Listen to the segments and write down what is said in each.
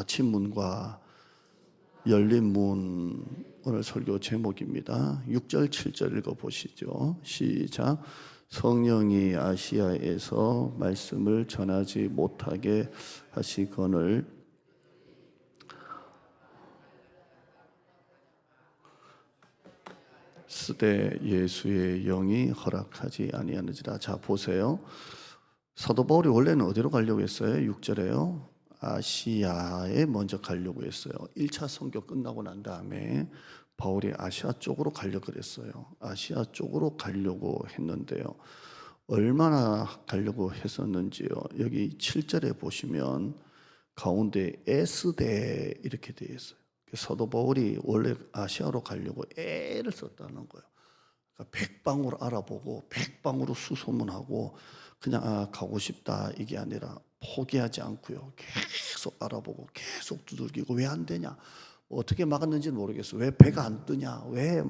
닫힌 문과 열린 문, 오늘 설교 제목입니다. 6절 7절 읽어보시죠. 시작. 성령이 아시아에서 말씀을 전하지 못하게 하시거늘 쓰되 예수의 영이 허락하지 아니하는지라. 자, 보세요. 사도 바울이 원래는 어디로 가려고 했어요? 6절에요. 아시아에 먼저 가려고 했어요. 1차 선교 끝나고 난 다음에 바울이 아시아 쪽으로 가려고 그랬어요. 아시아 쪽으로 가려고 했는데요. 얼마나 가려고 했었는지요. 여기 7절에 보시면 가운데 에스대 이렇게 되어 있어요. 사도 바울이 원래 아시아로 가려고 애를 썼다는 거예요. 그러니까 백방으로 알아보고 백방으로 수소문하고 그냥 가고 싶다 이게 아니라 포기하지 않고요. 계속 알아보고 계속 두들기고 왜 안 되냐? 뭐 어떻게 막았는지는 모르겠어. 왜 배가 안 뜨냐? 왜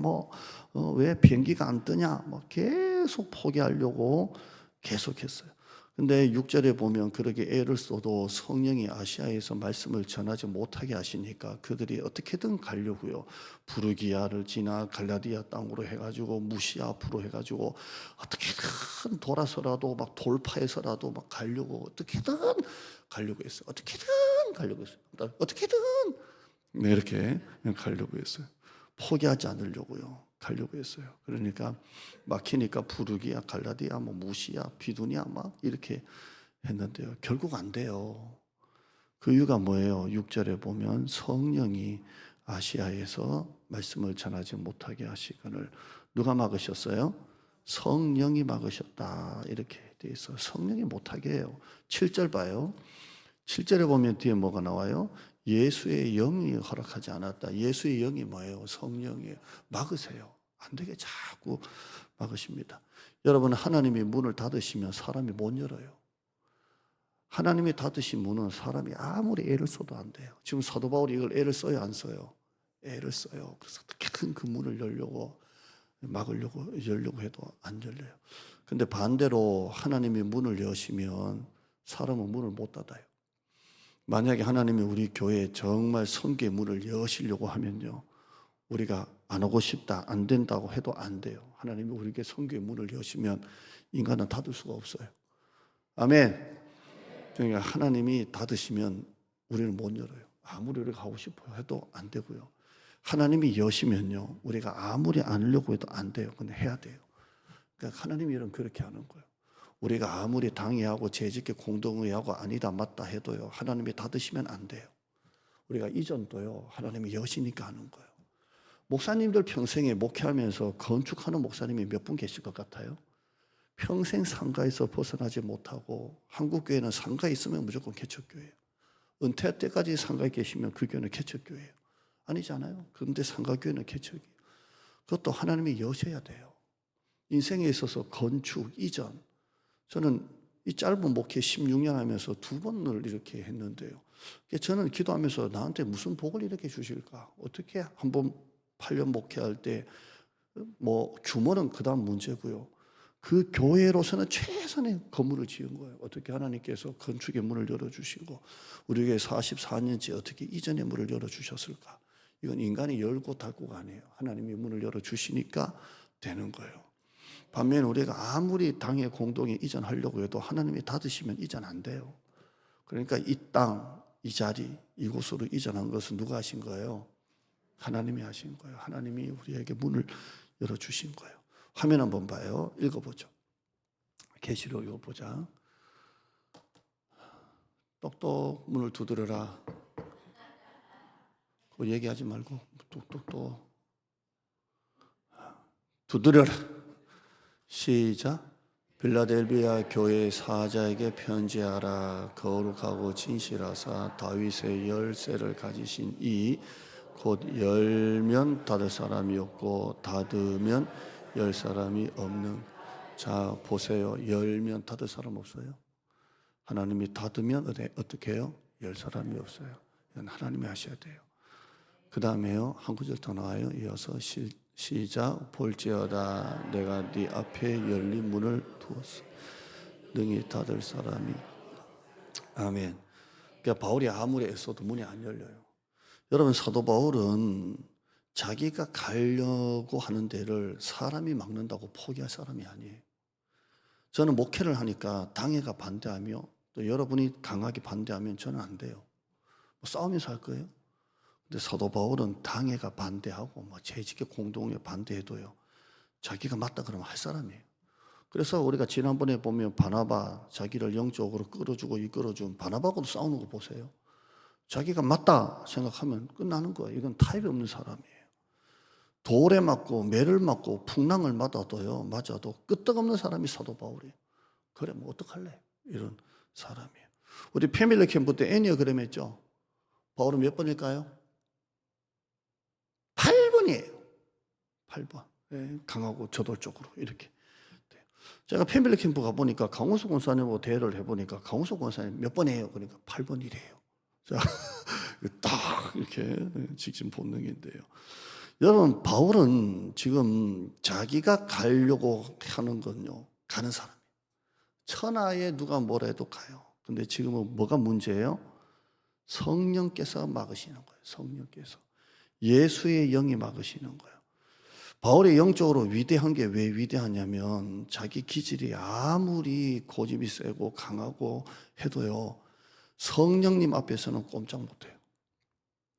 비행기가 안 뜨냐? 뭐 계속 포기하려고 계속했어요. 근데 6절에 보면 그렇게 애를 써도 성령이 아시아에서 말씀을 전하지 못하게 하시니까 그들이 어떻게든 가려고요. 부르기아를 지나 갈라디아 땅으로 해가지고 무시아 앞으로 해가지고 어떻게든 돌아서라도 막 돌파해서라도 막 가려고 어떻게든 가려고 했어요. 어떻게든 가려고 했어요. 어떻게든 이렇게 가려고 했어요. 포기하지 않으려고요. 가려고 했어요. 그러니까 막히니까 부르기야, 갈라디아, 뭐 무시야, 비두니아 막 이렇게 했는데요. 결국 안 돼요. 그 이유가 뭐예요? 6절에 보면 성령이 아시아에서 말씀을 전하지 못하게 하시거늘 누가 막으셨어요? 성령이 막으셨다. 이렇게 돼 있어요. 성령이 못하게 해요. 7절 봐요. 7절에 보면 뒤에 뭐가 나와요? 예수의 영이 허락하지 않았다. 예수의 영이 뭐예요? 성령이에요. 막으세요. 안 되게 자꾸 막으십니다. 여러분, 하나님이 문을 닫으시면 사람이 못 열어요. 하나님이 닫으신 문은 사람이 아무리 애를 써도 안 돼요. 지금 사도 바울이 이걸 애를 써요, 안 써요? 애를 써요. 그래서 어떻게든 그 문을 열려고 해도 안 열려요. 근데 반대로 하나님이 문을 여시면 사람은 문을 못 닫아요. 만약에 하나님이 우리 교회에 정말 선교의 문을 여시려고 하면요, 우리가 안 오고 싶다, 안 된다고 해도 안 돼요. 하나님이 우리에게 선교의 문을 여시면 인간은 닫을 수가 없어요. 아멘. 그러니까 하나님이 닫으시면 우리는 못 열어요. 아무리 우리가 가고 싶어 해도 안 되고요. 하나님이 여시면요, 우리가 아무리 안 하려고 해도 안 돼요. 근데 해야 돼요. 그러니까 하나님이 그렇게 하는 거예요. 우리가 아무리 당의하고 죄짓게 공동의하고 아니다 맞다 해도요, 하나님이 닫으시면 안 돼요. 우리가 이전도요, 하나님이 여시니까 하는 거예요. 목사님들 평생에 목회하면서 건축하는 목사님이 몇 분 계실 것 같아요? 평생 상가에서 벗어나지 못하고, 한국교회는 상가에 있으면 무조건 개척교회예요. 은퇴할 때까지 상가에 계시면 그 교회는 개척교회예요. 아니잖아요. 그런데 상가교회는 개척이에요. 그것도 하나님이 여셔야 돼요. 인생에 있어서 건축, 이전, 저는 이 짧은 목회 16년 하면서 2번을 이렇게 했는데요. 저는 기도하면서 나한테 무슨 복을 이렇게 주실까? 어떻게 한번 8년 목회할 때 뭐 규모는 그다음 문제고요. 그 교회로서는 최선의 건물을 지은 거예요. 어떻게 하나님께서 건축의 문을 열어주시고 우리에게 44년째 어떻게 이전의 문을 열어주셨을까? 이건 인간이 열고 닫고가 아니에요. 하나님이 문을 열어주시니까 되는 거예요. 반면 우리가 아무리 당의 공동에 이전하려고 해도 하나님이 닫으시면 이전 안 돼요. 그러니까 이 땅, 이 자리, 이곳으로 이전한 것은 누가 하신 거예요? 하나님이 하신 거예요. 하나님이 우리에게 문을 열어주신 거예요. 화면 한번 봐요. 읽어보죠. 계시록 읽어보자. 똑똑 문을 두드려라. 그거 얘기하지 말고 똑똑똑 두드려라. 시작. 빌라델비아 교회 사자에게 편지하라. 거룩하고 진실하사 다윗의 열쇠를 가지신 이 곧 열면 닫을 사람이 없고 닫으면 열 사람이 없는. 자, 보세요. 열면 닫을 사람 없어요. 하나님이 닫으면 어떻게 해요? 열 사람이 없어요. 이건 하나님이 하셔야 돼요. 그 다음에요, 한 구절 더 나와요. 이어서 시작. 볼지어다 내가 네 앞에 열린 문을 두었어. 능히 닫을 사람이. 아멘. 그러니까 바울이 아무리 애써도 문이 안 열려요. 여러분, 사도 바울은 자기가 가려고 하는 데를 사람이 막는다고 포기할 사람이 아니에요. 저는 목회를 하니까 당회가 반대하며 또 여러분이 강하게 반대하면 저는 안 돼요. 싸우면서 할 거예요. 근데 사도 바울은 당회가 반대하고 재직의 공동에 반대해도요, 자기가 맞다 그러면 할 사람이에요. 그래서 우리가 지난번에 보면 바나바 자기를 영적으로 끌어주고 이끌어준 바나바하고도 싸우는 거 보세요. 자기가 맞다 생각하면 끝나는 거예요. 이건 타협이 없는 사람이에요. 돌에 맞고 매를 맞고 풍랑을 맞아도 끄떡없는 사람이 사도 바울이에요. 그래 뭐 어떡할래? 이런 사람이에요. 우리 패밀리 캠프 때 애니어그램 했죠. 바울은 몇 번일까요? 8번이에요. 8번. 네, 강하고 저돌적으로 이렇게. 제가 패밀리 캠프 가보니까 강호석 권사님하고 대화를 해보니까 강호석 권사님 몇 번이에요? 그러니까 8번이래요. 자, 딱 이렇게 직진 본능인데요. 여러분, 바울은 지금 자기가 가려고 하는 건요, 가는 사람이에요. 천하에 누가 뭐라 해도 가요. 근데 지금은 뭐가 문제예요? 성령께서 막으시는 거예요. 성령께서. 예수의 영이 막으시는 거예요. 바울이 영적으로 위대한 게 왜 위대하냐면 자기 기질이 아무리 고집이 세고 강하고 해도요, 성령님 앞에서는 꼼짝 못해요.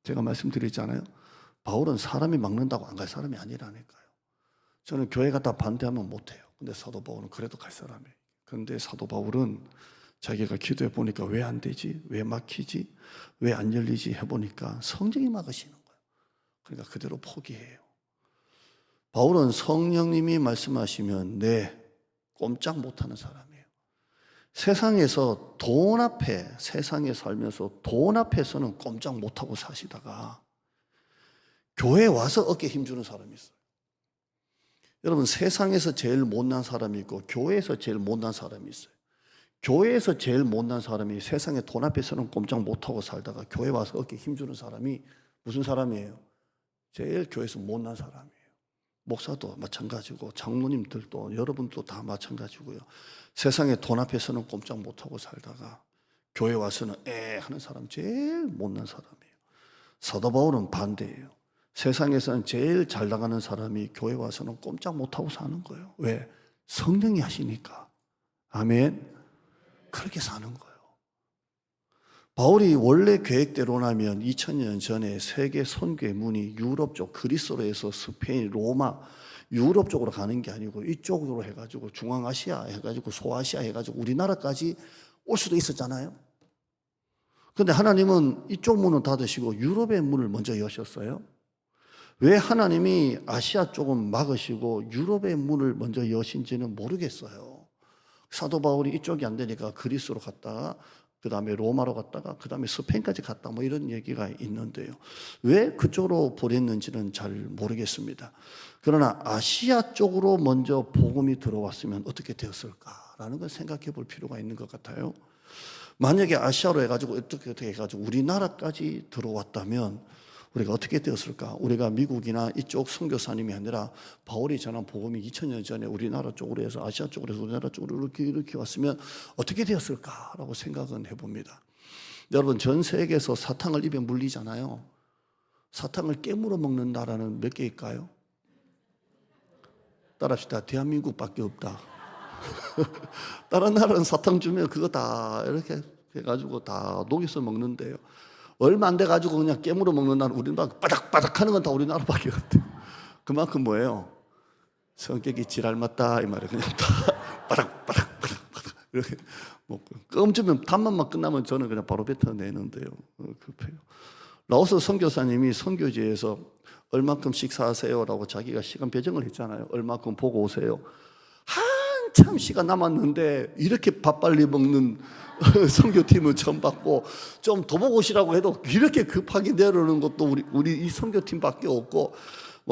제가 말씀드렸잖아요. 바울은 사람이 막는다고 안 갈 사람이 아니라니까요. 저는 교회 갔다 반대하면 못해요. 근데 사도 바울은 그래도 갈 사람이에요. 그런데 사도 바울은 자기가 기도해 보니까 왜 안 되지? 왜 막히지? 왜 안 열리지? 해보니까 성령이 막으시는 거예요. 그러니까 그대로 포기해요. 바울은 성령님이 말씀하시면 꼼짝 못하는 사람이에요. 세상에서 돈 앞에, 세상에 살면서 돈 앞에서는 꼼짝 못하고 사시다가 교회에 와서 어깨에 힘주는 사람이 있어요. 여러분, 세상에서 제일 못난 사람이 있고 교회에서 제일 못난 사람이 있어요. 교회에서 제일 못난 사람이 세상에 돈 앞에서는 꼼짝 못하고 살다가 교회 와서 어깨에 힘주는 사람이 무슨 사람이에요? 제일 교회에서 못난 사람이에요. 목사도 마찬가지고 장로님들도 여러분도 다 마찬가지고요. 세상에 돈 앞에서는 꼼짝 못하고 살다가 교회 와서는 하는 사람 제일 못난 사람이에요. 사도 바울은 반대예요. 세상에서는 제일 잘 나가는 사람이 교회 와서는 꼼짝 못하고 사는 거예요. 왜? 성령이 하시니까. 아멘. 그렇게 사는 거예요. 바울이 원래 계획대로라면 2000년 전에 세계 선교의 문이 유럽 쪽 그리스로에서 스페인, 로마, 유럽 쪽으로 가는 게 아니고 이쪽으로 해가지고 중앙아시아 해가지고 소아시아 해가지고 우리나라까지 올 수도 있었잖아요. 그런데 하나님은 이쪽 문은 닫으시고 유럽의 문을 먼저 여셨어요. 왜 하나님이 아시아 쪽은 막으시고 유럽의 문을 먼저 여신지는 모르겠어요. 사도 바울이 이쪽이 안 되니까 그리스로 갔다가 그 다음에 로마로 갔다가 그 다음에 스페인까지 갔다 이런 얘기가 있는데요. 왜 그쪽으로 보냈는지는 잘 모르겠습니다. 그러나 아시아 쪽으로 먼저 복음이 들어왔으면 어떻게 되었을까라는 걸 생각해 볼 필요가 있는 것 같아요. 만약에 아시아로 해가지고 어떻게 해가지고 우리나라까지 들어왔다면 우리가 어떻게 되었을까? 우리가 미국이나 이쪽 선교사님이 아니라 바울이 전한 복음이 2000년 전에 우리나라 쪽으로 해서 아시아 쪽으로 해서 우리나라 쪽으로 이렇게 왔으면 어떻게 되었을까라고 생각은 해봅니다. 여러분, 전 세계에서 사탕을 입에 물리잖아요. 사탕을 깨물어 먹는 나라는 몇 개일까요? 따라합시다. 대한민국밖에 없다. 다른 나라는 사탕 주면 그거 다 이렇게 해가지고 다 녹여서 먹는데요. 얼마 안 돼가지고 그냥 깨물어 먹는 나라, 우리나라 바닥바닥 하는 건 다 우리나라밖에 없대. 그만큼 뭐예요? 성격이 지랄 맞다 이 말이에요. 그냥 다 바닥바닥 이렇게 먹고 껌 주면 단맛만 끝나면 저는 그냥 바로 뱉어내는데요. 급해요. 라오스 선교사님이 선교지에서 얼마큼 식사하세요라고 자기가 시간 배정을 했잖아요. 얼마큼 보고 오세요. 한참 시간 남았는데 이렇게 밥 빨리 먹는 선교팀은 처음 봤고, 좀 더 보고 오시라고 해도 이렇게 급하게 내려오는 것도 우리 이 선교팀밖에 없고,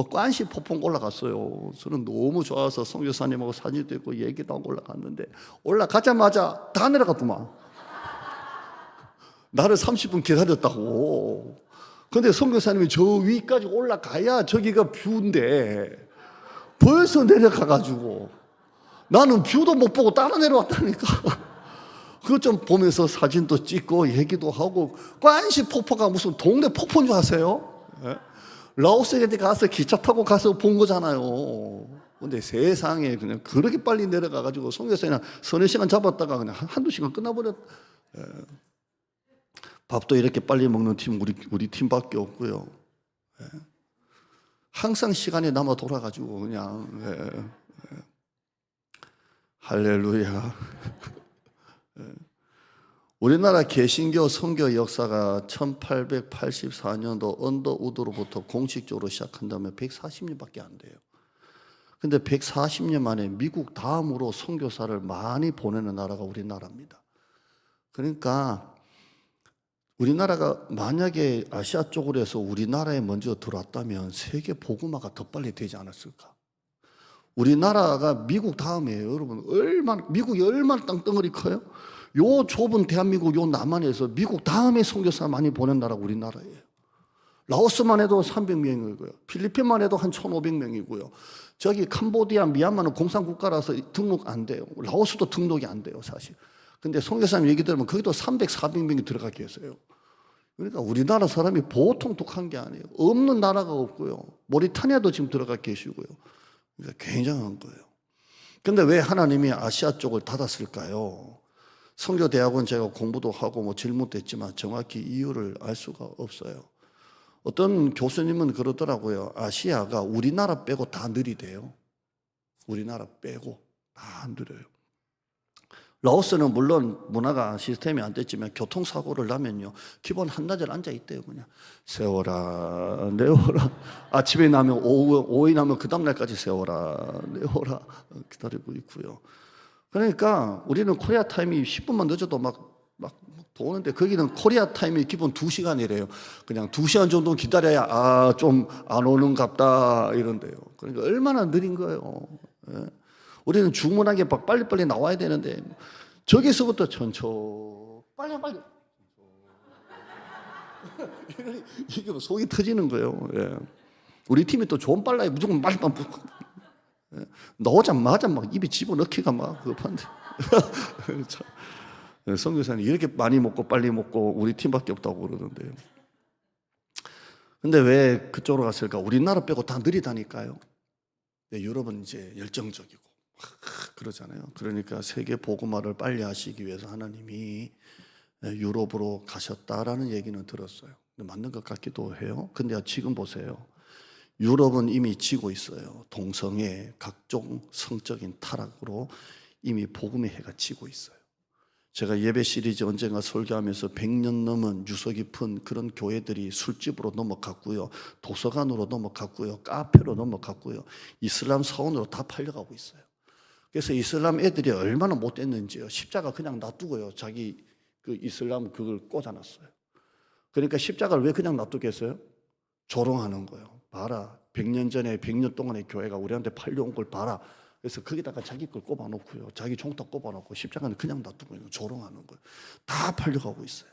관시 폭풍 올라갔어요. 저는 너무 좋아서 선교사님하고 사진도 있고 얘기도 하고 올라갔는데 올라가자마자 다 내려갔더만. 나를 30분 기다렸다고. 근데 선교사님이 저 위까지 올라가야 저기가 뷰인데 벌써 내려가가지고 나는 뷰도 못 보고 따라 내려왔다니까. 그것 좀 보면서 사진도 찍고 얘기도 하고, 관시 폭포가 무슨 동네 폭포인 줄 아세요? 예? 라오스에 가서 기차 타고 가서 본 거잖아요. 근데 세상에 그냥 그렇게 빨리 내려가가지고 송교사님 서너 시간 잡았다가 그냥 한두 시간 끝나버렸. 예. 밥도 이렇게 빨리 먹는 팀 우리 팀밖에 없고요. 예. 항상 시간이 남아 돌아가지고 그냥 할렐루야. 우리나라 개신교 선교 역사가 1884년도 언더우드로부터 공식적으로 시작한 다음에 140년밖에 안 돼요. 근데 140년 만에 미국 다음으로 선교사를 많이 보내는 나라가 우리나라입니다. 그러니까 우리나라가 만약에 아시아 쪽으로 해서 우리나라에 먼저 들어왔다면 세계 복음화가 더 빨리 되지 않았을까? 우리나라가 미국 다음이에요. 여러분, 미국이 얼마나 땅덩어리 커요? 요 좁은 대한민국 요 남한에서 미국 다음에 선교사 많이 보낸 나라가 우리나라예요. 라오스만 해도 300명이고요. 필리핀만 해도 한 1,500명이고요. 저기 캄보디아, 미얀마는 공산국가라서 등록 안 돼요. 라오스도 등록이 안 돼요, 사실. 근데 선교사님 얘기 들으면 거기도 300, 400명이 들어가 계세요. 그러니까 우리나라 사람이 보통 독한 게 아니에요. 없는 나라가 없고요. 모리타니아도 지금 들어가 계시고요. 그러니까 굉장한 거예요. 근데 왜 하나님이 아시아 쪽을 닫았을까요? 선교대학원 제가 공부도 하고 뭐 질문도 했지만 정확히 이유를 알 수가 없어요. 어떤 교수님은 그러더라고요. 아시아가 우리나라 빼고 다 느리대요. 우리나라 빼고 다 느려요. 라오스는 물론 문화가 시스템이 안 됐지만 교통사고를 나면요 기본 한나절 앉아있대요. 그냥 세워라 내워라. 아침에 나면 오후에 나면 그 다음날까지 세워라 내워라 기다리고 있고요. 그러니까 우리는 코리아 타임이 10분만 늦어도 막 도는데 거기는 코리아 타임이 기본 2시간이래요. 그냥 2시간 정도 기다려야 좀 안 오는갑다 이런데요. 그러니까 얼마나 느린 거예요. 예. 우리는 주문하게 막 빨리빨리 나와야 되는데 저기서부터 천천히 빨리 이게 뭐 속이 터지는 거예요. 예. 우리 팀이 또 좋은 빨라요. 무조건 빨리빨리 예. 나오자마자 막 입에 집어넣기가 막 급한데 선교사님 이렇게 많이 먹고 빨리 먹고 우리 팀밖에 없다고 그러던데요. 근데 왜 그쪽으로 갔을까? 우리나라 빼고 다 느리다니까요. 유럽은 이제 열정적이고 그러잖아요. 그러니까 세계 복음화를 빨리 하시기 위해서 하나님이 유럽으로 가셨다라는 얘기는 들었어요. 맞는 것 같기도 해요. 근데 지금 보세요. 유럽은 이미 지고 있어요. 동성애, 각종 성적인 타락으로 이미 복음의 해가 지고 있어요. 제가 예배 시리즈 언젠가 설교하면서 100년 넘은 유서 깊은 그런 교회들이 술집으로 넘어갔고요. 도서관으로 넘어갔고요. 카페로 넘어갔고요. 이슬람 사원으로 다 팔려가고 있어요. 그래서 이슬람 애들이 얼마나 못됐는지요. 십자가 그냥 놔두고요. 자기 그 이슬람 그걸 꽂아놨어요. 그러니까 십자가를 왜 그냥 놔두겠어요? 조롱하는 거예요. 봐라. 100년 전에 100년 동안의 교회가 우리한테 팔려온 걸 봐라. 그래서 거기다가 자기 걸 꼽아놓고요. 자기 종탁 꼽아놓고 십자가는 그냥 놔두고 조롱하는 거예요. 다 팔려가고 있어요.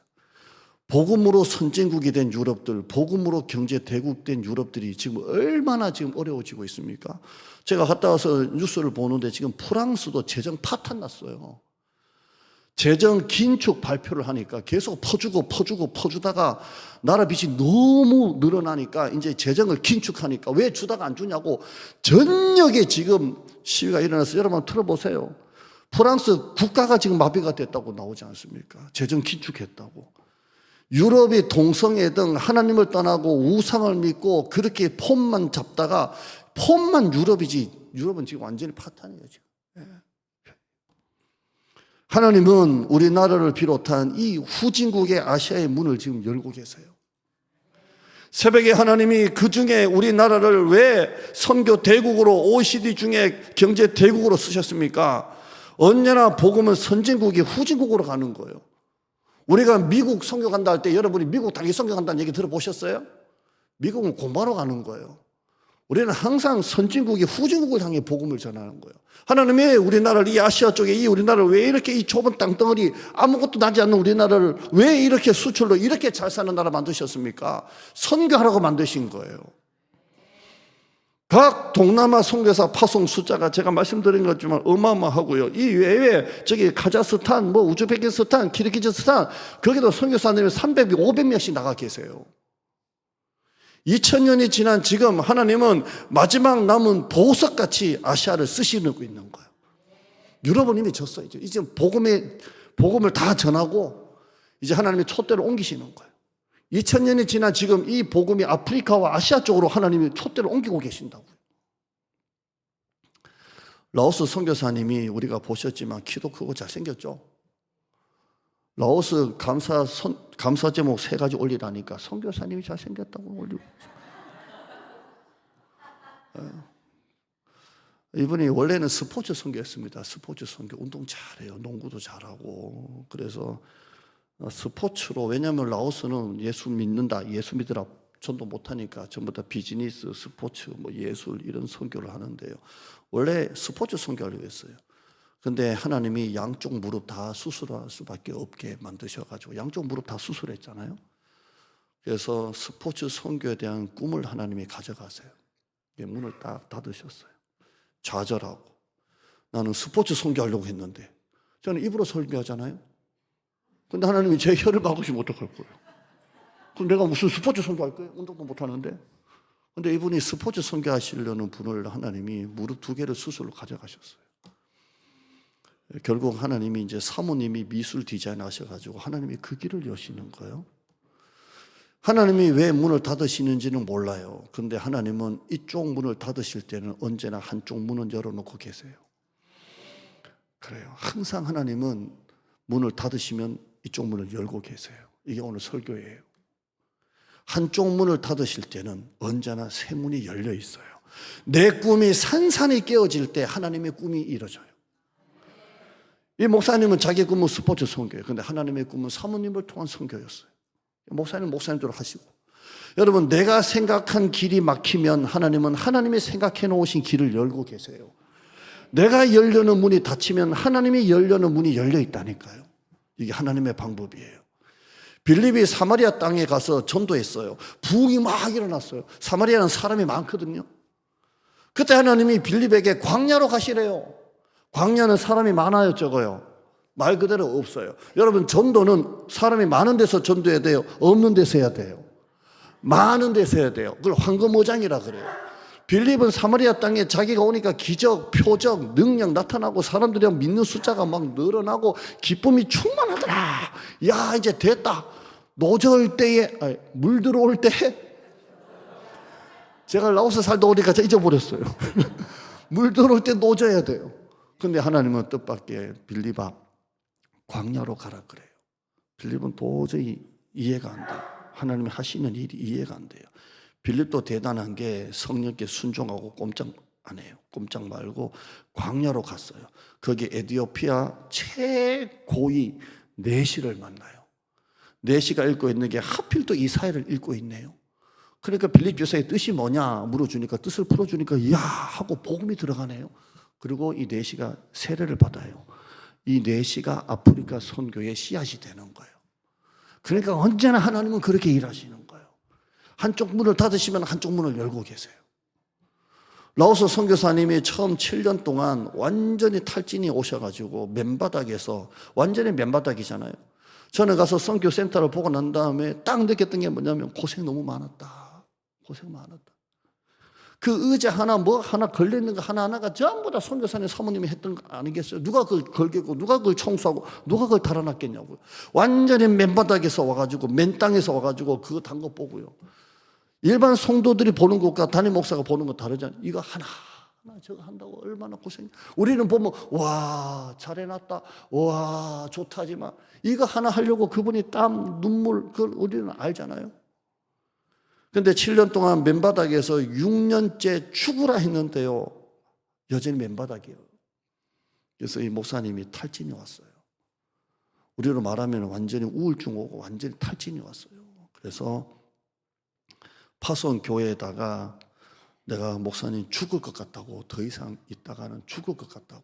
복음으로 선진국이 된 유럽들, 복음으로 경제 대국된 유럽들이 지금 얼마나 지금 어려워지고 있습니까? 제가 갔다 와서 뉴스를 보는데 지금 프랑스도 재정 파탄 났어요. 재정 긴축 발표를 하니까 계속 퍼주다가 나라 빚이 너무 늘어나니까 이제 재정을 긴축하니까 왜 주다가 안 주냐고 전역에 지금 시위가 일어나서 여러분 한번 틀어보세요. 프랑스 국가가 지금 마비가 됐다고 나오지 않습니까? 재정 긴축했다고. 유럽이 동성애 등 하나님을 떠나고 우상을 믿고 그렇게 폼만 잡다가 폼만 유럽이지 유럽은 지금 완전히 파탄이에요 지금. 하나님은 우리나라를 비롯한 이 후진국의 아시아의 문을 지금 열고 계세요. 새벽에 하나님이 그 중에 우리나라를 왜 선교 대국으로 OECD 중에 경제 대국으로 쓰셨습니까? 언제나 복음은 선진국이 후진국으로 가는 거예요. 우리가 미국 선교 간다 할 때 여러분이 미국 단기 선교 간다는 얘기 들어보셨어요? 미국은 공부하러 가는 거예요. 우리는 항상 선진국이 후진국을 향해 복음을 전하는 거예요. 하나님이 우리나라를 이 아시아 쪽에 이 우리나라를 왜 이렇게 이 좁은 땅덩어리 아무것도 나지 않는 우리나라를 왜 이렇게 수출로 이렇게 잘 사는 나라 만드셨습니까? 선교하라고 만드신 거예요. 각 동남아 선교사 파송 숫자가 제가 말씀드린 것지만 어마어마하고요. 이 외에 저기 카자흐스탄, 우즈베키스탄, 키르기즈스탄 거기도 선교사님이 300, 500명씩 나가 계세요. 2000년이 지난 지금 하나님은 마지막 남은 보석같이 아시아를 쓰시고 있는 거예요. 유럽은 이미 졌어요. 이제 복음을 다 전하고 이제 하나님이 촛대를 옮기시는 거예요. 2000년이 지난 지금 이 복음이 아프리카와 아시아 쪽으로 하나님이 촛대를 옮기고 계신다고요. 라오스 선교사님이 우리가 보셨지만 키도 크고 잘생겼죠. 라오스 감사 제목 3가지 올리라니까 선교사님이 잘생겼다고 올리고. 이분이 원래는 스포츠 선교였습니다. 스포츠 선교, 운동 잘해요. 농구도 잘하고. 그래서 스포츠로, 왜냐하면 라오스는 예수 믿는다, 예수 믿으라 전도 못하니까 전부 다 비즈니스, 스포츠, 예술 이런 선교를 하는데요. 원래 스포츠 선교하려고 했어요. 근데 하나님이 양쪽 무릎 다 수술할 수밖에 없게 만드셔가지고 양쪽 무릎 다 수술했잖아요. 그래서 스포츠 선교에 대한 꿈을 하나님이 가져가세요. 문을 딱 닫으셨어요. 좌절하고, 나는 스포츠 선교하려고 했는데, 저는 입으로 설교하잖아요. 근데 하나님이 제 혀를 막으시면 어떡할 거예요? 그럼 내가 무슨 스포츠 선교할 거예요? 운동도 못하는데. 근데 이분이 스포츠 선교하시려는 분을 하나님이 무릎 2개를 수술로 가져가셨어요. 결국 하나님이 이제 사모님이 미술 디자인 하셔가지고 하나님이 그 길을 여시는 거예요. 하나님이 왜 문을 닫으시는지는 몰라요. 근데 하나님은 이쪽 문을 닫으실 때는 언제나 한쪽 문은 열어놓고 계세요. 그래요. 항상 하나님은 문을 닫으시면 이쪽 문을 열고 계세요. 이게 오늘 설교예요. 한쪽 문을 닫으실 때는 언제나 새 문이 열려 있어요. 내 꿈이 산산이 깨어질 때 하나님의 꿈이 이루어져요. 이 목사님은 자기 꿈은 스포츠 선교예요. 근데 하나님의 꿈은 사모님을 통한 선교였어요. 목사님은 목사님대로 하시고. 여러분, 내가 생각한 길이 막히면 하나님은 하나님이 생각해 놓으신 길을 열고 계세요. 내가 열려는 문이 닫히면 하나님이 열려는 문이 열려 있다니까요. 이게 하나님의 방법이에요. 빌립이 사마리아 땅에 가서 전도했어요. 부흥이 막 일어났어요. 사마리아는 사람이 많거든요. 그때 하나님이 빌립에게 광야로 가시래요. 광야는 사람이 많아요, 적어요? 말 그대로 없어요. 여러분, 전도는 사람이 많은 데서 전도해야 돼요? 없는 데서 해야 돼요? 많은 데서 해야 돼요. 그걸 황금오장이라 그래요. 빌립은 사마리아 땅에 자기가 오니까 기적, 표적, 능력 나타나고 사람들이 믿는 숫자가 막 늘어나고 기쁨이 충만하더라. 야, 이제 됐다. 노절 때에, 물 들어올 때에, 제가 라오스 살다 오니까 잊어버렸어요. 물 들어올 때 노져야 돼요. 근데 하나님은 뜻밖의 빌립아, 광야로 가라 그래요. 빌립은 도저히 이해가 안 돼요. 하나님이 하시는 일이 이해가 안 돼요. 빌립도 대단한 게 성령께 순종하고 꼼짝 안 해요. 꼼짝 말고 광야로 갔어요. 거기 에티오피아 최고위 내시를 만나요. 내시가 읽고 있는 게 하필 또 이사야를 읽고 있네요. 그러니까 빌립 교사의 뜻이 뭐냐 물어주니까, 뜻을 풀어주니까 이야 하고 복음이 들어가네요. 그리고 이 내시가 세례를 받아요. 이 내시가 아프리카 선교의 씨앗이 되는 거예요. 그러니까 언제나 하나님은 그렇게 일하시는 거예요. 한쪽 문을 닫으시면 한쪽 문을 열고 계세요. 라오스 선교사님이 처음 7년 동안 완전히 탈진이 오셔가지고 맨바닥에서, 완전히 맨바닥이잖아요. 저는 가서 선교센터를 보고 난 다음에 딱 느꼈던 게 뭐냐면 고생 너무 많았다. 고생 많았다. 그 의자 하나 하나 걸려있는 거 하나하나가 전부 다 선교사님 사모님이 했던 거 아니겠어요? 누가 그걸 걸겠고 누가 그걸 청소하고 누가 그걸 달아놨겠냐고요. 완전히 맨바닥에서 와가지고 맨 땅에서 와가지고 그거 단 거 보고요. 일반 성도들이 보는 것과 담임 목사가 보는 거 다르잖아요. 이거 하나 저거 한다고 얼마나 고생. 우리는 보면 와 잘해놨다, 와 좋다지만 이거 하나 하려고 그분이 땀 눈물 그걸 우리는 알잖아요. 근데 7년 동안 맨바닥에서 6년째 죽으라 했는데요, 여전히 맨바닥이에요. 그래서 이 목사님이 탈진이 왔어요. 우리로 말하면 완전히 우울증 오고 완전히 탈진이 왔어요. 그래서 파송 교회에다가 내가 목사님 죽을 것 같다고, 더 이상 있다가는 죽을 것 같다고,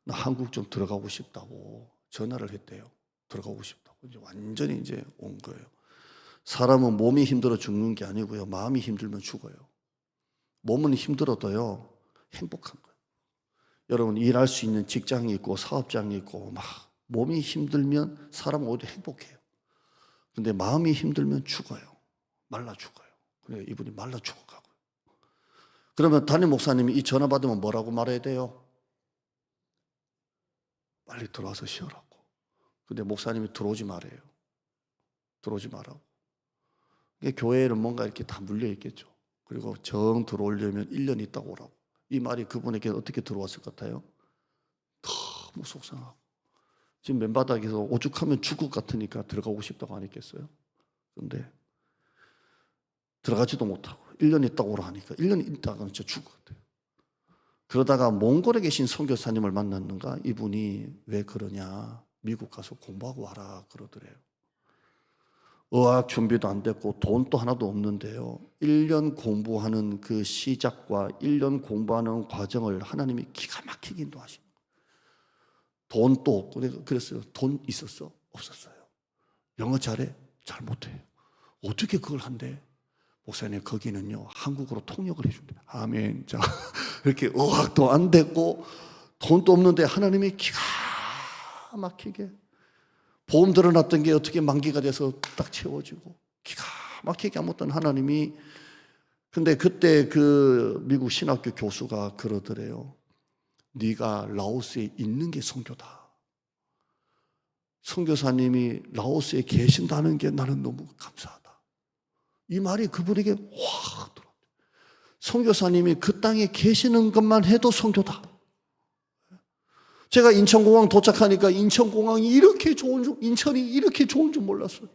나 한국 좀 들어가고 싶다고 전화를 했대요. 들어가고 싶다고. 이제 완전히 이제 온 거예요. 사람은 몸이 힘들어 죽는 게 아니고요, 마음이 힘들면 죽어요. 몸은 힘들어도요, 행복한 거예요. 여러분, 일할 수 있는 직장이 있고 사업장이 있고 막 몸이 힘들면 사람은 오히려 행복해요. 근데 마음이 힘들면 죽어요. 말라 죽어요. 그래, 이분이 말라 죽어가고요. 그러면 담임 목사님이 이 전화 받으면 뭐라고 말해야 돼요? 빨리 들어와서 쉬어라고. 근데 목사님이 들어오지 말아요. 들어오지 말라고. 교회에는 뭔가 이렇게 다 물려 있겠죠. 그리고 정 들어오려면 1년 있다고 오라고. 이 말이 그분에게 어떻게 들어왔을 것 같아요? 너무 속상하고. 지금 맨바닥에서 오죽하면 죽을 것 같으니까 들어가고 싶다고 안 했겠어요? 그런데 들어가지도 못하고 1년 있다고 오라 하니까 1년 있다가는 진짜 죽을 것 같아요. 그러다가 몽골에 계신 선교사님을 만났는가? 이분이 왜 그러냐? 미국 가서 공부하고 와라 그러더래요. 어학 준비도 안 됐고 돈도 하나도 없는데요. 1년 공부하는 그 시작과 1년 공부하는 과정을 하나님이 기가 막히게 인도하시는 거예요. 돈도 없고 그랬어요. 돈 있었어? 없었어요. 영어 잘해? 잘 못해요. 어떻게 그걸 한대? 목사님 거기는요 한국어로 통역을 해준대. 아멘. 자 이렇게 어학도 안 됐고 돈도 없는데 하나님이 기가 막히게 보험 들어놨던 게 어떻게 만기가 돼서 딱 채워지고 기가 막히게 아무튼 하나님이. 근데 그때 그 미국 신학교 교수가 그러더래요. 네가 라오스에 있는 게 선교다. 선교사님이 라오스에 계신다는 게 나는 너무 감사하다. 이 말이 그분에게 확 들어왔어요. 선교사님이 그 땅에 계시는 것만 해도 선교다. 제가 인천공항 도착하니까 인천공항이 이렇게 좋은 줄, 인천이 이렇게 좋은 줄 몰랐어요.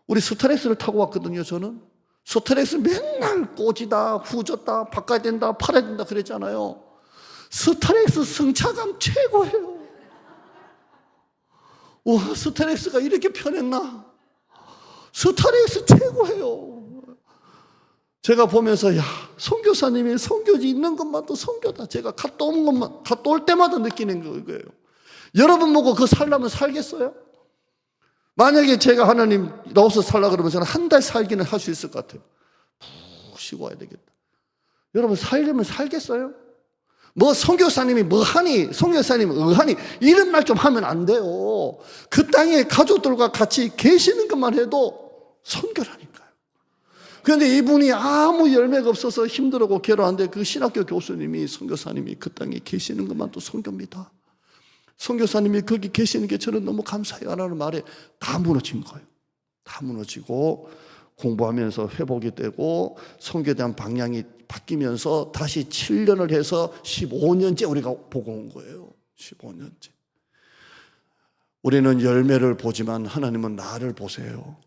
우리 스타렉스를 타고 왔거든요, 저는. 스타렉스 맨날 꼬지다, 후졌다, 바꿔야 된다, 팔아야 된다 그랬잖아요. 스타렉스 승차감 최고예요. 와, 스타렉스가 이렇게 편했나? 스타렉스 최고예요. 제가 보면서 야, 선교사님이 선교지 있는 것만도 선교다. 제가 갔다 올 때마다 느끼는 거예요. 여러분 보고 그거 살려면 살겠어요? 만약에 제가 하나님 라오스 살라 그러면 저는 한 달 살기는 할 수 있을 것 같아요. 푹 쉬고 와야 되겠다. 여러분 살려면 살겠어요? 뭐 선교사님이 뭐 하니, 선교사님이 의하니 이런 말 좀 하면 안 돼요. 그 땅에 가족들과 같이 계시는 것만 해도 선교라니까요. 그런데 이분이 아무 열매가 없어서 힘들고 괴로운데 그 신학교 교수님이, 선교사님이 그 땅에 계시는 것만도 선교입니다. 선교사님이 거기 계시는 게 저는 너무 감사해요 라는 말에 다 무너진 거예요. 다 무너지고 공부하면서 회복이 되고 선교에 대한 방향이 바뀌면서 다시 7년을 해서 15년째 우리가 보고 온 거예요. 15년째. 우리는 열매를 보지만 하나님은 나를 보세요.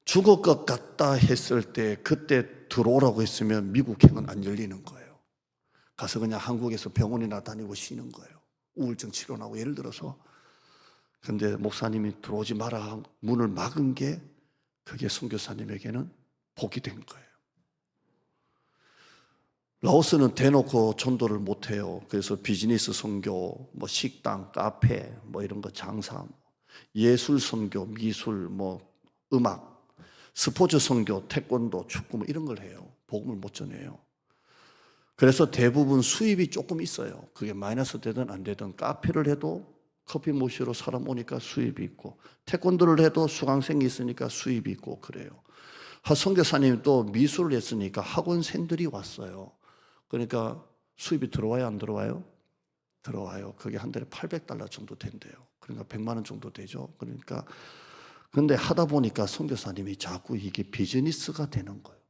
죽을 것 같다 했을 때 그때 들어오라고 했으면 미국행은 안 열리는 거예요. 가서 그냥 한국에서 병원이나 다니고 쉬는 거예요. 우울증 치료나고 예를 들어서. 그런데 목사님이 들어오지 마라 문을 막은 게 그게 선교사님에게는 복이 된 거예요. 라오스는 대놓고 전도를 못해요. 그래서 비즈니스 선교, 뭐 식당, 카페, 뭐 이런 거 장사, 예술 선교, 미술, 뭐 음악, 스포츠 선교, 태권도, 축구 뭐 이런 걸 해요. 복음을 못 전해요. 그래서 대부분 수입이 조금 있어요. 그게 마이너스 되든 안 되든 카페를 해도 커피 모시러 사람 오니까 수입이 있고 태권도를 해도 수강생이 있으니까 수입이 있고 그래요. 선교사님이 또 미술을 했으니까 학원생들이 왔어요. 그러니까 수입이 들어와요, 안 들어와요? 들어와요. 그게 한 달에 $800 정도 된대요. 그러니까 100만 원 정도 되죠. 그러니까 근데 하다 보니까 선교사님이 자꾸 이게 비즈니스가 되는 거예요.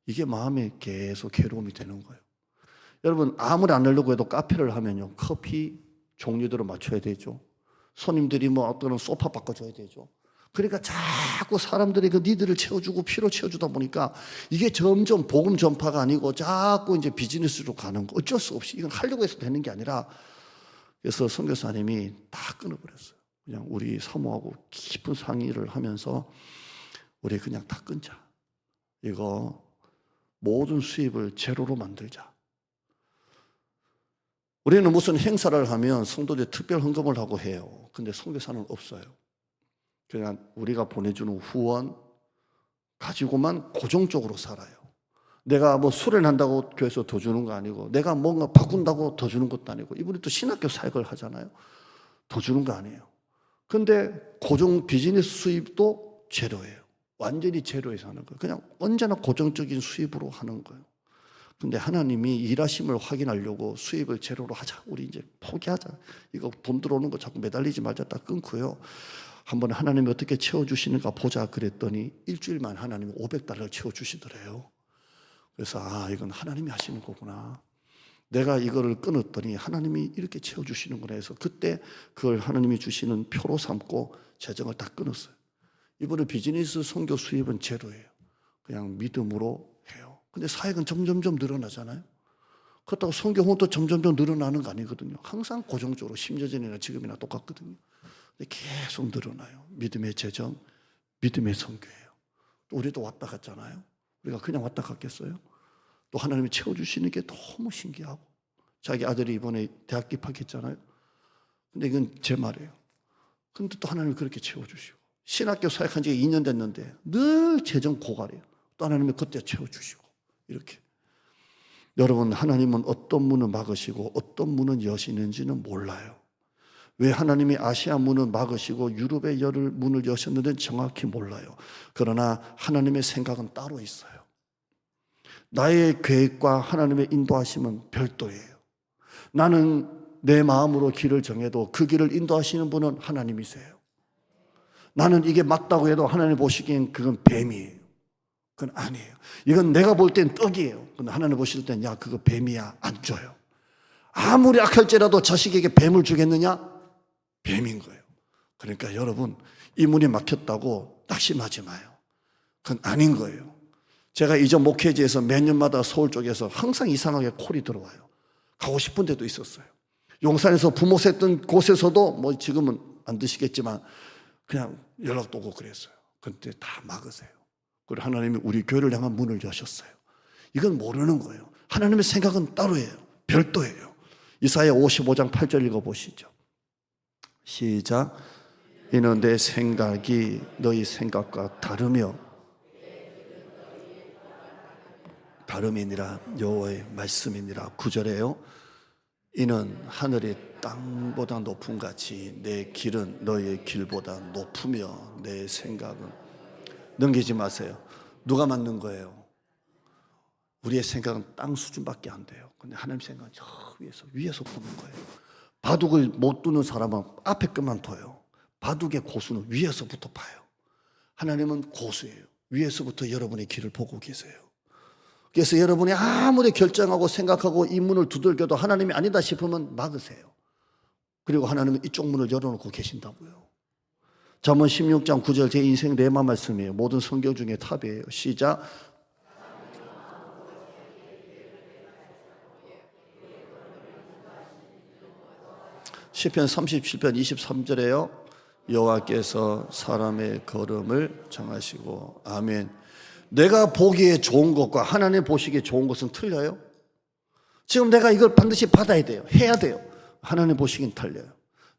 이게 마음에 계속 괴로움이 되는 거예요. 여러분 아무리 안 하려고 해도 카페를 하면요 커피 종류대로 맞춰야 되죠. 손님들이 뭐 어떤 소파 바꿔줘야 되죠. 그러니까 자꾸 사람들이 그 니드를 채워주고 피로 채워주다 보니까 이게 점점 복음 전파가 아니고 자꾸 이제 비즈니스로 가는 거. 어쩔 수 없이 이건 하려고 해서 되는 게 아니라. 그래서 선교사님이 다 끊어버렸어요. 그냥 우리 사모하고 깊은 상의를 하면서 우리 그냥 다 끊자. 이거 모든 수입을 제로로 만들자. 우리는 무슨 행사를 하면 성도들이 특별 헌금을 하고 해요. 근데 선교사는 없어요. 그냥 우리가 보내주는 후원, 가지고만 고정적으로 살아요. 내가 뭐 수련한다고 교회에서 더 주는 거 아니고, 내가 뭔가 바꾼다고 더 주는 것도 아니고, 이분이 또 신학교 사역을 하잖아요. 더 주는 거 아니에요. 근데 고정 비즈니스 수입도 제로예요. 완전히 제로에서 하는 거예요. 그냥 언제나 고정적인 수입으로 하는 거예요. 근데 하나님이 일하심을 확인하려고 수입을 제로로 하자. 우리 이제 포기하자. 이거 돈 들어오는 거 자꾸 매달리지 말자. 딱 끊고요. 한번 하나님이 어떻게 채워주시는가 보자 그랬더니 일주일만 하나님이 $500을 채워주시더래요. 그래서 이건 하나님이 하시는 거구나. 내가 이거를 끊었더니 하나님이 이렇게 채워주시는구나 해서 그때 그걸 하나님이 주시는 표로 삼고 재정을 다 끊었어요. 이번에 비즈니스 선교 수입은 제로예요. 그냥 믿음으로 해요. 근데 사역은 점점점 늘어나잖아요. 그렇다고 선교 후원도 점점점 늘어나는 거 아니거든요. 항상 고정적으로 10년 전이나 지금이나 똑같거든요. 근데 계속 늘어나요. 믿음의 재정, 믿음의 선교예요. 또 우리도 왔다 갔잖아요. 우리가 그냥 왔다 갔겠어요? 또 하나님이 채워주시는 게 너무 신기하고, 자기 아들이 이번에 대학 입학했잖아요. 근데 이건 제 말이에요. 근데 또 하나님이 그렇게 채워주시고, 신학교 사역한 지 2년 됐는데 늘 재정 고갈이에요. 또 하나님이 그때 채워주시고, 이렇게. 여러분, 하나님은 어떤 문을 막으시고 어떤 문을 여시는지는 몰라요. 왜 하나님이 아시아 문을 막으시고 유럽의 문을 여셨는지는 정확히 몰라요. 그러나 하나님의 생각은 따로 있어요. 나의 계획과 하나님의 인도하심은 별도예요. 나는 내 마음으로 길을 정해도 그 길을 인도하시는 분은 하나님이세요. 나는 이게 맞다고 해도 하나님 보시기엔 그건 뱀이에요. 그건 아니에요. 이건 내가 볼 땐 떡이에요. 근데 하나님 보실 땐 야, 그거 뱀이야. 안 줘요. 아무리 악할지라도 자식에게 뱀을 주겠느냐? 뱀인 거예요. 그러니까 여러분, 이 문이 막혔다고 낙심하지 마요. 그건 아닌 거예요. 제가 이전 목회지에서 몇 년마다 서울 쪽에서 항상 이상하게 콜이 들어와요. 가고 싶은 데도 있었어요. 용산에서 부모 셌던 곳에서도 뭐 지금은 안 드시겠지만 그냥 연락도 오고 그랬어요. 근데 다 막으세요. 그리고 하나님이 우리 교회를 향한 문을 여셨어요. 이건 모르는 거예요. 하나님의 생각은 따로예요. 별도예요. 이사야 55장 8절 읽어보시죠. 시작. 이는 내 생각이 너희 생각과 다르며 다름이니라. 여호와의 말씀이니라. 9절에요. 이는 하늘이 땅보다 높음 같이 내 길은 너희의 길보다 높으며 내 생각은. 넘기지 마세요. 누가 만든 거예요? 우리의 생각은 땅 수준밖에 안 돼요. 근데 하나님 생각은 저 위에서 보는 거예요. 바둑을 못 두는 사람은 앞에 것만 둬요. 바둑의 고수는 위에서부터 봐요. 하나님은 고수예요. 위에서부터 여러분의 길을 보고 계세요. 그래서 여러분이 아무리 결정하고 생각하고 이 문을 두들겨도 하나님이 아니다 싶으면 막으세요. 그리고 하나님은 이쪽 문을 열어놓고 계신다고요. 잠언 16장 9절 제 인생 레마 말씀이에요. 모든 성경 중에 탑이에요. 시작. 시편 37편 23절에요. 여호와께서 사람의 걸음을 정하시고. 아멘. 내가 보기에 좋은 것과 하나님 보시기에 좋은 것은 틀려요? 지금 내가 이걸 반드시 받아야 돼요. 해야 돼요. 하나님 보시기엔 틀려요.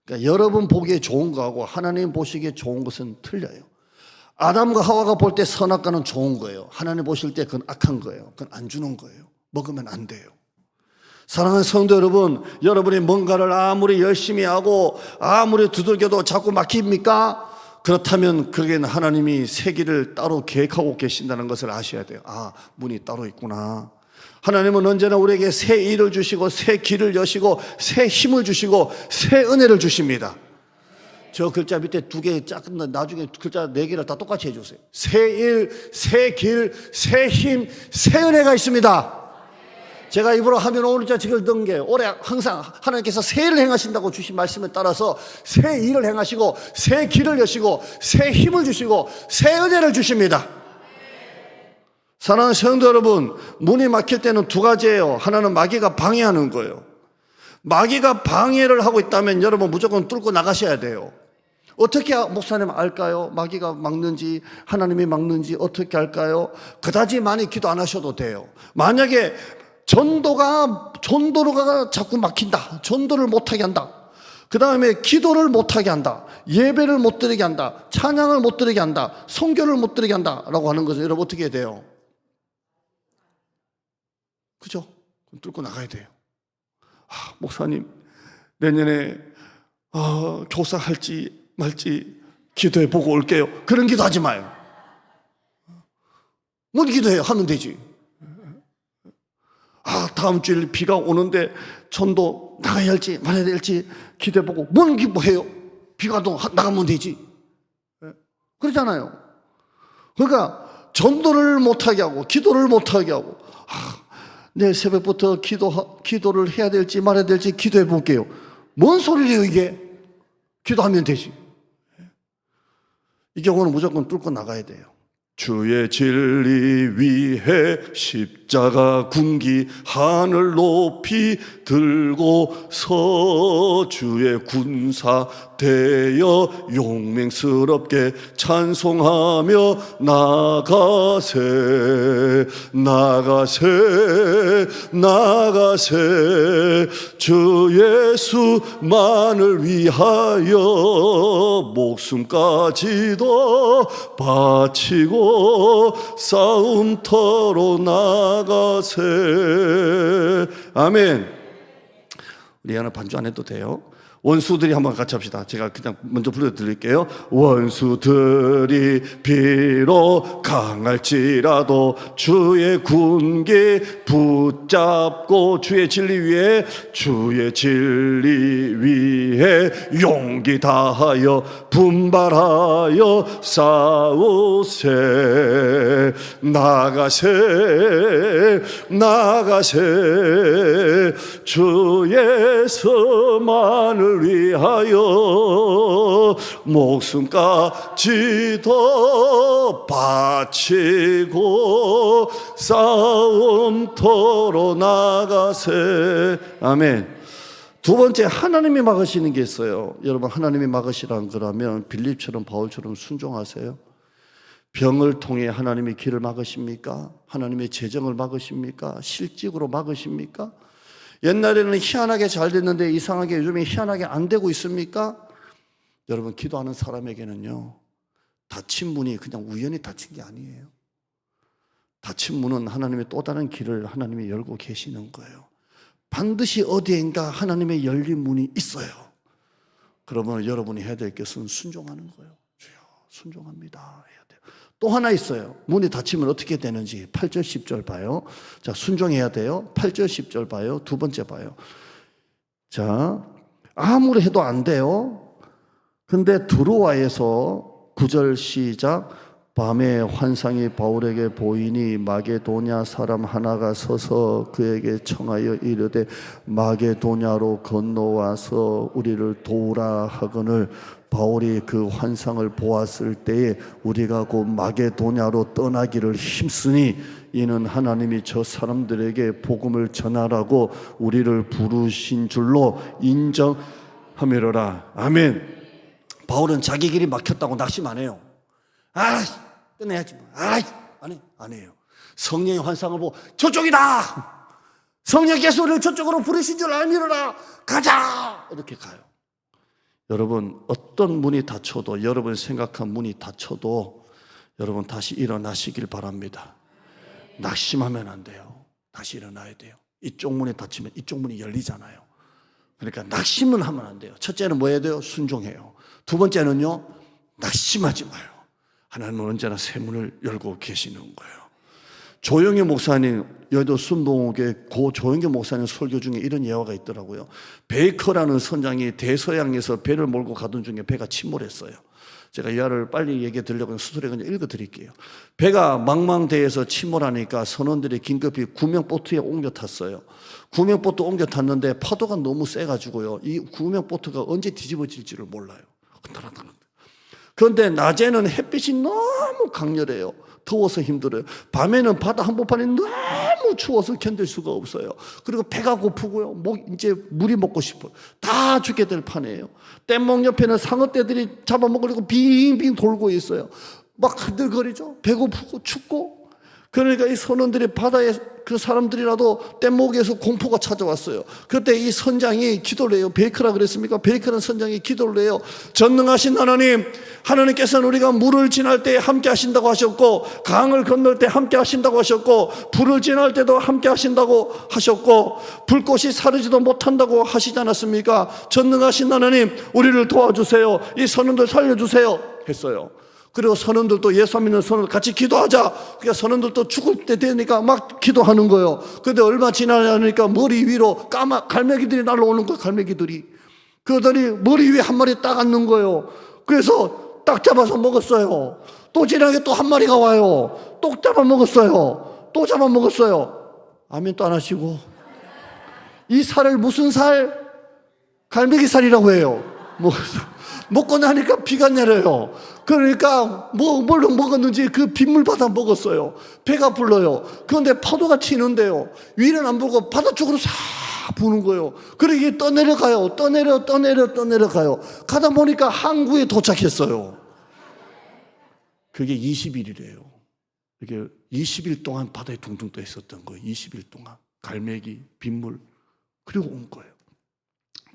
그러니까 여러분 보기에 좋은 거하고 하나님 보시기에 좋은 것은 틀려요. 아담과 하와가 볼 때 선악과는 좋은 거예요. 하나님 보실 때 그건 악한 거예요. 그건 안 주는 거예요. 먹으면 안 돼요. 사랑하는 성도 여러분, 여러분이 뭔가를 아무리 열심히 하고 아무리 두들겨도 자꾸 막힙니까? 그렇다면 그게는 하나님이 새 길을 따로 계획하고 계신다는 것을 아셔야 돼요. 문이 따로 있구나. 하나님은 언제나 우리에게 새 일을 주시고 새 길을 여시고 새 힘을 주시고 새 은혜를 주십니다. 저 글자 밑에 2개 작은 나중에 글자 4개를 다 똑같이 해주세요. 새 일, 새 길, 새 힘, 새 은혜가 있습니다. 제가 입으로 하면 오늘 책을 든 게 올해 항상 하나님께서 새 일을 행하신다고 주신 말씀에 따라서 새 일을 행하시고 새 길을 여시고 새 힘을 주시고 새 은혜를 주십니다. 사랑하는 성도 여러분, 문이 막힐 때는 2가지예요. 하나는 마귀가 방해하는 거예요. 마귀가 방해를 하고 있다면 여러분 무조건 뚫고 나가셔야 돼요. 어떻게 목사님 알까요? 마귀가 막는지 하나님이 막는지 어떻게 알까요? 그다지 많이 기도 안 하셔도 돼요. 만약에 전도가 자꾸 막힌다, 전도를 못하게 한다, 그 다음에 기도를 못하게 한다, 예배를 못 드리게 한다, 찬양을 못 드리게 한다, 선교를 못 드리게 한다 라고 하는 것은 여러분 어떻게 해야 돼요? 그죠? 뚫고 나가야 돼요. 목사님 내년에 교사할지 말지 기도해 보고 올게요. 그런 기도하지 마요. 못 기도해요. 하면 되지. 다음 주일 비가 오는데 전도 나가야 할지 말아야 될지 기도해 보고 뭔 기도해요? 비가 또 나가면 되지. 그러잖아요. 그러니까 전도를 못하게 하고 기도를 못하게 하고 내일 새벽부터 기도를 해야 될지 말아야 될지 기도해 볼게요. 뭔 소리래요 이게? 기도하면 되지. 이 경우는 무조건 뚫고 나가야 돼요. 주의 진리 위해 십자가 군기 하늘 높이 들고서 주의 군사 되어 용맹스럽게 찬송하며 나가세 나가세 나가세 주 예수만을 위하여 목숨까지도 바치고 싸움터로 나가세. 아멘. 우리 하나 반주 안 해도 돼요. 원수들이 한번 같이 합시다. 제가 그냥 먼저 불러드릴게요. 원수들이 비록 강할지라도 주의 군기 붙잡고 주의 진리 위에 용기 다하여 분발하여 싸우세 나가세 나가세 주 예수만을 위하여 목숨까지도 바치고 싸움터로 나가세. 아멘. 두 번째, 하나님이 막으시는 게 있어요. 여러분, 하나님이 막으시라는 거라면 빌립처럼 바울처럼 순종하세요. 병을 통해 하나님이 길을 막으십니까? 하나님의 재정을 막으십니까? 실직으로 막으십니까? 옛날에는 희한하게 잘 됐는데 이상하게 요즘에 희한하게 안 되고 있습니까? 여러분, 기도하는 사람에게는요, 닫힌 문이 그냥 우연히 닫힌 게 아니에요. 닫힌 문은 하나님의 또 다른 길을 하나님이 열고 계시는 거예요. 반드시 어디엔가 하나님의 열린 문이 있어요. 그러면 여러분이 해야 될 것은 순종하는 거예요. 주여, 순종합니다 해야 돼요. 또 하나 있어요. 문이 닫히면 어떻게 되는지 8절 10절 봐요. 자, 순종해야 돼요. 8절 10절 봐요. 두 번째 봐요. 자, 아무리 해도 안 돼요. 근데 드로아에서 9절 시작. 밤에 환상이 바울에게 보이니 마게도냐 사람 하나가 서서 그에게 청하여 이르되 마게도냐로 건너와서 우리를 도우라 하거늘 바울이 그 환상을 보았을 때에 우리가 곧 마게도냐로 떠나기를 힘쓰니 이는 하나님이 저 사람들에게 복음을 전하라고 우리를 부르신 줄로 인정하미로라. 아멘. 바울은 자기 길이 막혔다고 낙심 안 해요. 끝내야지. 안 해요. 성령의 환상을 보고 저쪽이다. 성령께서 우리를 저쪽으로 부르신 줄 알미로라. 가자. 이렇게 가요. 여러분, 어떤 문이 닫혀도, 여러분 생각한 문이 닫혀도 여러분 다시 일어나시길 바랍니다. 낙심하면 안 돼요. 다시 일어나야 돼요. 이쪽 문이 닫히면 이쪽 문이 열리잖아요. 그러니까 낙심은 하면 안 돼요. 첫째는 뭐 해야 돼요? 순종해요. 두 번째는요, 낙심하지 마요. 하나님은 언제나 새 문을 열고 계시는 거예요. 조영기 목사님, 여의도 순복음교회 고 조영기 목사님 설교 중에 이런 예화가 있더라고요. 베이커라는 선장이 대서양에서 배를 몰고 가던 중에 배가 침몰했어요. 제가 이 예화를 빨리 얘기해 드리려고 수술에 그냥 읽어 드릴게요. 배가 망망대해서 침몰하니까 선원들이 긴급히 구명보트에 옮겨 탔어요. 구명보트 옮겨 탔는데 파도가 너무 세가지고요, 이 구명보트가 언제 뒤집어질지를 몰라요. 그런데 낮에는 햇빛이 너무 강렬해요. 더워서 힘들어요. 밤에는 바다 한복판이 너무 추워서 견딜 수가 없어요. 그리고 배가 고프고요, 이제 물이 먹고 싶어요. 다 죽게 될 판이에요. 뗏목 옆에는 상어떼들이 잡아먹으려고 빙빙 돌고 있어요. 막 흔들거리죠. 배고프고 춥고. 그러니까 이 선원들이 바다에 그 사람들이라도 뗏목에서 공포가 찾아왔어요. 그때 이 선장이 기도를 해요. 베이크라 그랬습니까? 베이크라는 선장이 기도를 해요. 전능하신 하나님, 하나님께서는 우리가 물을 지날 때 함께 하신다고 하셨고, 강을 건널 때 함께 하신다고 하셨고, 불을 지날 때도 함께 하신다고 하셨고, 불꽃이 사르지도 못한다고 하시지 않았습니까? 전능하신 하나님, 우리를 도와주세요. 이 선원들 살려주세요 했어요. 그리고 선원들도, 예수 믿는 선원들 같이 기도하자. 그러니까 선원들도 죽을 때 되니까 막 기도하는 거예요. 그런데 얼마 지나니까 머리 위로 갈매기들이 날아오는 거예요. 갈매기들이. 그들이 머리 위에 한 마리 딱 앉는 거예요. 그래서 딱 잡아서 먹었어요. 또 지나게 또 한 마리가 와요. 또 잡아 먹었어요. 또 잡아 먹었어요. 아멘 또 안 하시고. 이 살을 무슨 살? 갈매기 살이라고 해요. 먹고 나니까 비가 내려요. 그러니까 뭘 먹었는지 그 빗물 받아 먹었어요. 배가 불러요. 그런데 파도가 치는데요, 위는 안 불고 바다 쪽으로 싹 부는 거예요. 그러고 이게 떠내려가요. 떠내려가요. 가다 보니까 항구에 도착했어요. 그게 20일이래요. 이게 20일 동안 바다에 둥둥 떠 있었던 거예요. 20일 동안 갈매기, 빗물, 그리고 온 거예요.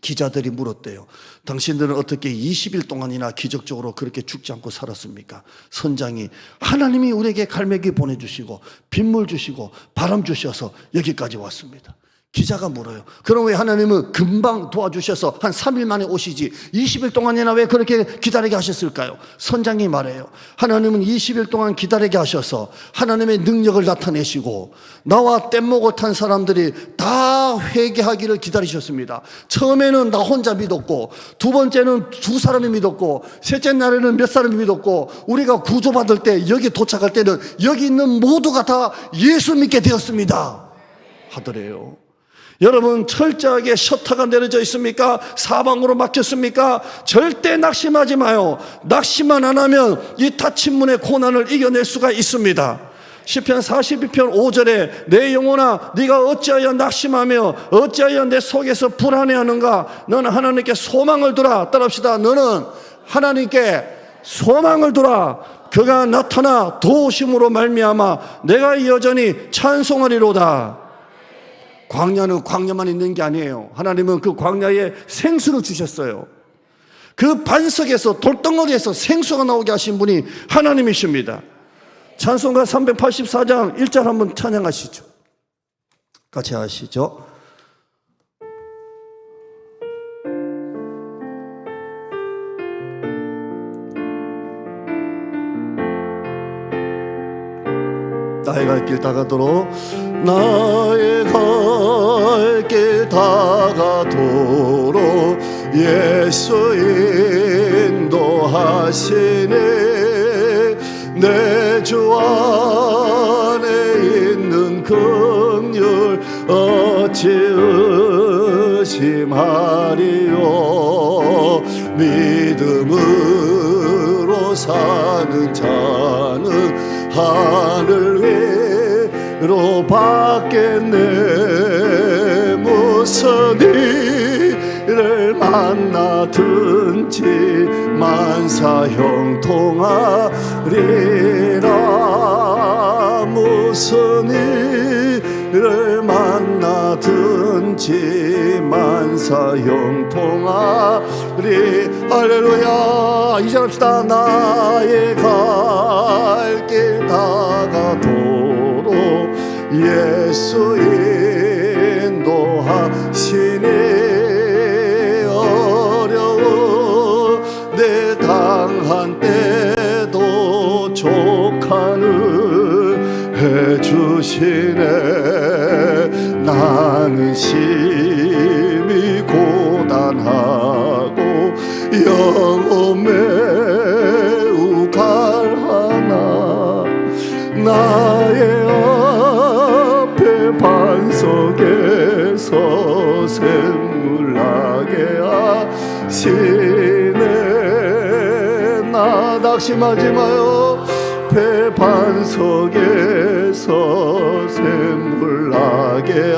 기자들이 물었대요. 당신들은 어떻게 20일 동안이나 기적적으로 그렇게 죽지 않고 살았습니까? 선장이, 하나님이 우리에게 갈매기 보내주시고 빗물 주시고 바람 주셔서 여기까지 왔습니다. 기자가 물어요. 그럼 왜 하나님은 금방 도와주셔서 한 3일 만에 오시지 20일 동안이나 왜 그렇게 기다리게 하셨을까요? 선장이 말해요. 하나님은 20일 동안 기다리게 하셔서 하나님의 능력을 나타내시고 나와 뗏목을 탄 사람들이 다 회개하기를 기다리셨습니다. 처음에는 나 혼자 믿었고, 두 번째는 두 사람이 믿었고, 셋째 날에는 몇 사람이 믿었고, 우리가 구조받을 때 여기 도착할 때는 여기 있는 모두가 다 예수 믿게 되었습니다 하더래요. 여러분, 철저하게 셔터가 내려져 있습니까? 사방으로 막혔습니까? 절대 낙심하지 마요. 낙심만 안 하면 이 닫힌 문의 고난을 이겨낼 수가 있습니다. 시편 42편 5절에 내 영혼아 네가 어찌하여 낙심하며 어찌하여 내 속에서 불안해하는가? 너는 하나님께 소망을 두라. 따라합시다. 너는 하나님께 소망을 두라. 그가 나타나 도우심으로 말미암아 내가 여전히 찬송하리로다. 광야는 광야만 있는 게 아니에요. 하나님은 그 광야에 생수를 주셨어요. 그 반석에서, 돌덩어리에서 생수가 나오게 하신 분이 하나님이십니다. 찬송가 384장 1절 한번 찬양하시죠. 같이 하시죠. 나의 갈 길 다가도록, 나의 갈 길 다가도록 예수 인도하시네. 내 주 안에 있는 긍휼 어찌 의심하리요. 믿음으로 사는 자는 하늘 위로 받겠네. 무슨 일을 만나든지 만사 형통하리라. 무슨 일을 만나든지 만사 형통하리. 할렐루야. 이제 합시다. 나의 갈 길 다가도록 예수 인도하시니. 어려운 내 당한 때도 족하는 해주시네. 나는 심히 고단하고 영혼 매우 갈하나 나의 앞에 반석에서 샘물 나게 하시네. 나 낙심하지 마요. 배 반석에서 샘물 나게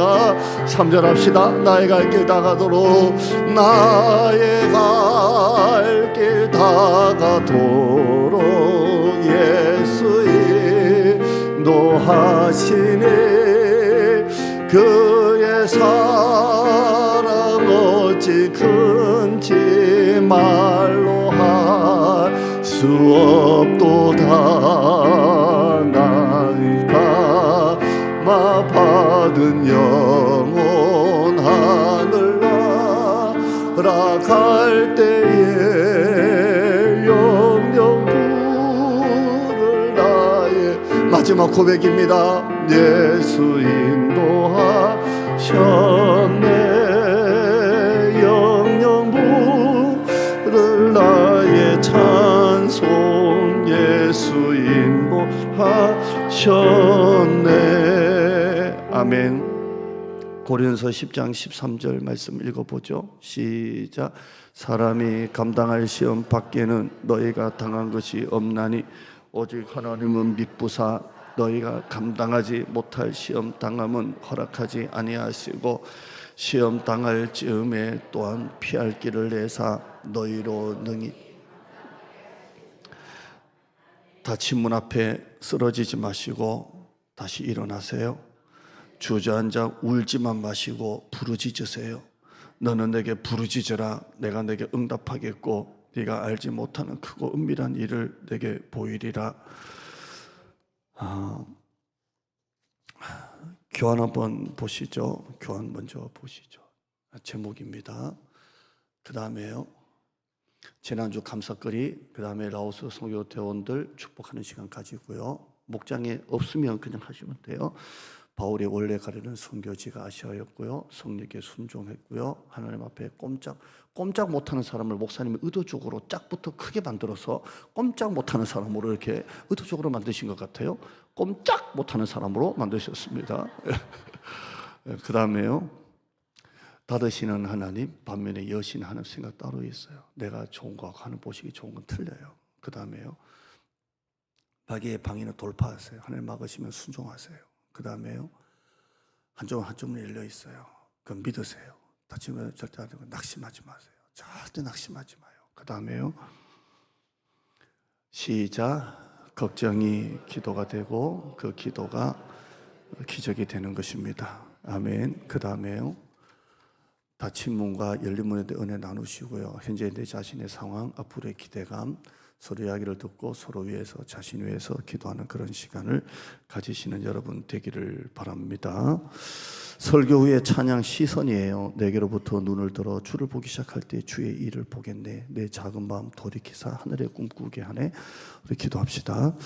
3절 합시다. 나의 갈 길 다가도록, 나의 갈 길 다가도록 예수 인도하 하시네. 그의 사랑 어찌 큰지 말로 할 수 없도다. 나이가 마 받은 영혼 하늘 날아갈 때에 영영 부를 나의 마지막 고백입니다. 예수 인도하셨네. 영영 부를 나의 찬송. 예수 인도하셨네. 아멘. 고린도서 10장 13절 말씀 읽어보죠. 시작. 사람이 감당할 시험 밖에는 너희가 당한 것이 없나니 오직 하나님은 미쁘사 너희가 감당하지 못할 시험 당함은 허락하지 아니하시고 시험 당할 즈음에 또한 피할 길을 내사 너희로 능히 다친 문 앞에 쓰러지지 마시고 다시 일어나세요. 주저앉아 울지만 마시고 부르짖으세요. 너는 내게 부르짖으라. 내가 내게 응답하겠고 네가 알지 못하는 크고 은밀한 일을 내게 보이리라. 교환 한번 보시죠. 교환 먼저 보시죠. 제목입니다. 그 다음에요, 지난주 감사거리, 그 다음에 라오스 선교 대원들 축복하는 시간 가지고요. 목장에 없으면 그냥 하시면 돼요. 바울이 원래 가려는 선교지가 아시아였고요. 성령께 순종했고요. 하나님 앞에 꼼짝 못하는 사람을 목사님이 의도적으로 짝부터 크게 만들어서 꼼짝 못하는 사람으로 이렇게 의도적으로 만드신 것 같아요. 꼼짝 못하는 사람으로 만드셨습니다. 그 다음에요, 다르시는 하나님, 반면에 여신 하나님 생각 따로 있어요. 내가 좋은 거 하는 보시기 좋은 건 틀려요. 그 다음에요, 마귀의 방해는 돌파하세요. 하나님 막으시면 순종하세요. 그 다음에요, 한쪽은 열려 있어요. 그건 믿으세요. 다치면 절대 안 되고 낙심하지 마세요. 절대 낙심하지 마요. 그 다음에요, 시작. 걱정이 기도가 되고 그 기도가 기적이 되는 것입니다. 아멘. 그 다음에요, 닫힌 문과 열린 문에 대해 은혜 나누시고요. 현재 내 자신의 상황, 앞으로의 기대감, 서로 이야기를 듣고 서로 위해서, 자신 위해서 기도하는 그런 시간을 가지시는 여러분 되기를 바랍니다. 설교 후에 찬양 시선이에요. 내게로부터 눈을 들어 주를 보기 시작할 때 주의 일을 보겠네. 내 작은 마음 돌이키사 하늘에 꿈꾸게 하네. 우리 기도합시다.